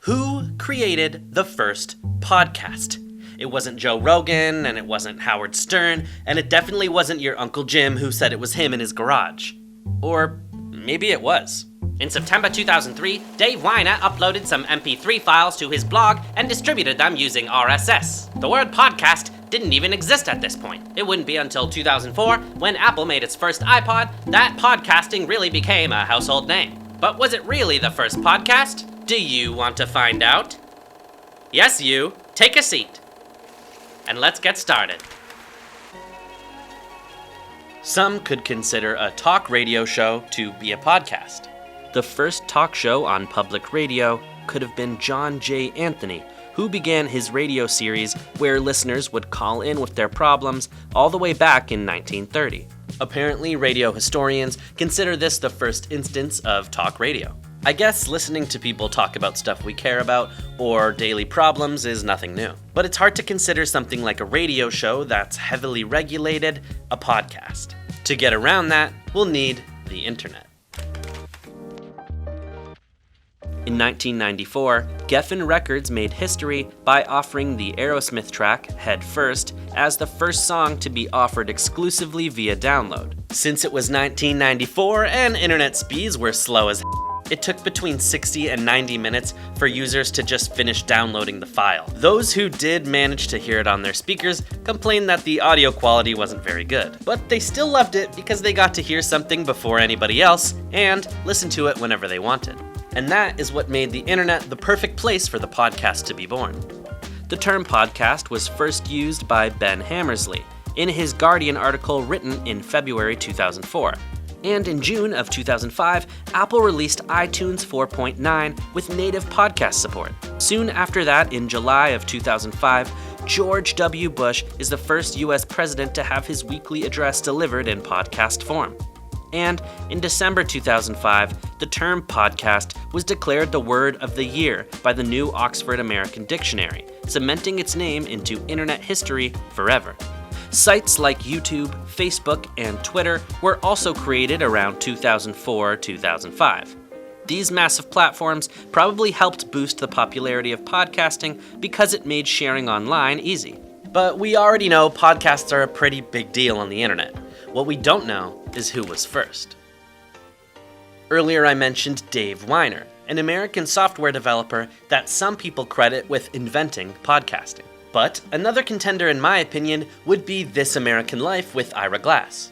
Who created the first podcast? It wasn't Joe Rogan, and it wasn't Howard Stern, and it definitely wasn't your Uncle Jim who said it was him in his garage. Or maybe it was. In September 2003, Dave Weiner uploaded some MP3 files to his blog and distributed them using RSS. The word podcast didn't even exist at this point. It wouldn't be until 2004, when Apple made its first iPod, that podcasting really became a household name. But was it really the first podcast? Do you want to find out? Yes, you. Take a seat. And let's get started. Some could consider a talk radio show to be a podcast. The first talk show on public radio could have been John J. Anthony, who began his radio series where listeners would call in with their problems all the way back in 1930. Apparently, radio historians consider this the first instance of talk radio. I guess listening to people talk about stuff we care about or daily problems is nothing new. But it's hard to consider something like a radio show that's heavily regulated a podcast. To get around that, we'll need the internet. In 1994, Geffen Records made history by offering the Aerosmith track Head First as the first song to be offered exclusively via download. Since it was 1994 and internet speeds were slow as it took between 60 and 90 minutes for users to just finish downloading the file. Those who did manage to hear it on their speakers complained that the audio quality wasn't very good. But they still loved it because they got to hear something before anybody else and listen to it whenever they wanted. And that is what made the internet the perfect place for the podcast to be born. The term podcast was first used by Ben Hammersley in his Guardian article written in February 2004. And in June of 2005, Apple released iTunes 4.9 with native podcast support. Soon after that, in July of 2005, George W. Bush is the first US president to have his weekly address delivered in podcast form. And in December 2005, the term podcast was declared the word of the year by the new Oxford American Dictionary, cementing its name into internet history forever. Sites like YouTube, Facebook, and Twitter were also created around 2004-2005. These massive platforms probably helped boost the popularity of podcasting because it made sharing online easy. But we already know podcasts are a pretty big deal on the internet. What we don't know is who was first. Earlier I mentioned Dave Weiner, an American software developer that some people credit with inventing podcasting. But another contender in my opinion would be This American Life with Ira Glass.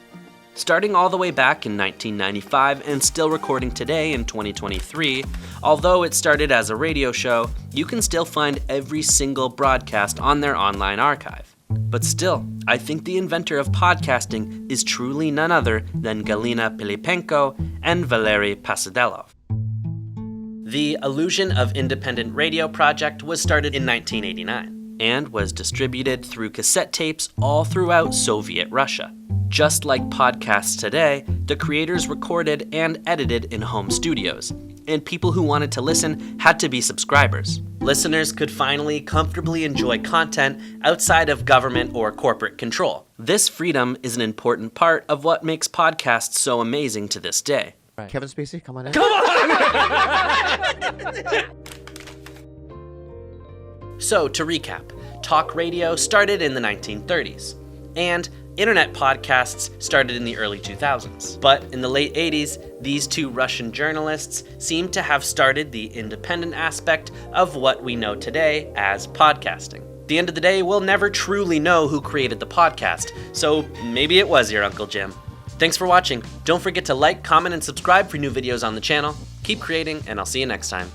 Starting all the way back in 1995 and still recording today in 2023, although it started as a radio show, you can still find every single broadcast on their online archive. But still, I think the inventor of podcasting is truly none other than Galina Pilipenko and Valery Pasadelov. The Illusion of Independent Radio project was started in 1989 and was distributed through cassette tapes all throughout Soviet Russia. Just like podcasts today, the creators recorded and edited in home studios, and people who wanted to listen had to be subscribers. Listeners could finally comfortably enjoy content outside of government or corporate control. This freedom is an important part of what makes podcasts so amazing to this day. Right. Kevin Spacey, come on in. Come on! So, to recap, talk radio started in the 1930s, and internet podcasts started in the early 2000s. But in the late 80s, these two Russian journalists seemed to have started the independent aspect of what we know today as podcasting. At the end of the day, we'll never truly know who created the podcast, so maybe it was your Uncle Jim. Thanks for watching. Don't forget to like, comment, and subscribe for new videos on the channel. Keep creating, and I'll see you next time.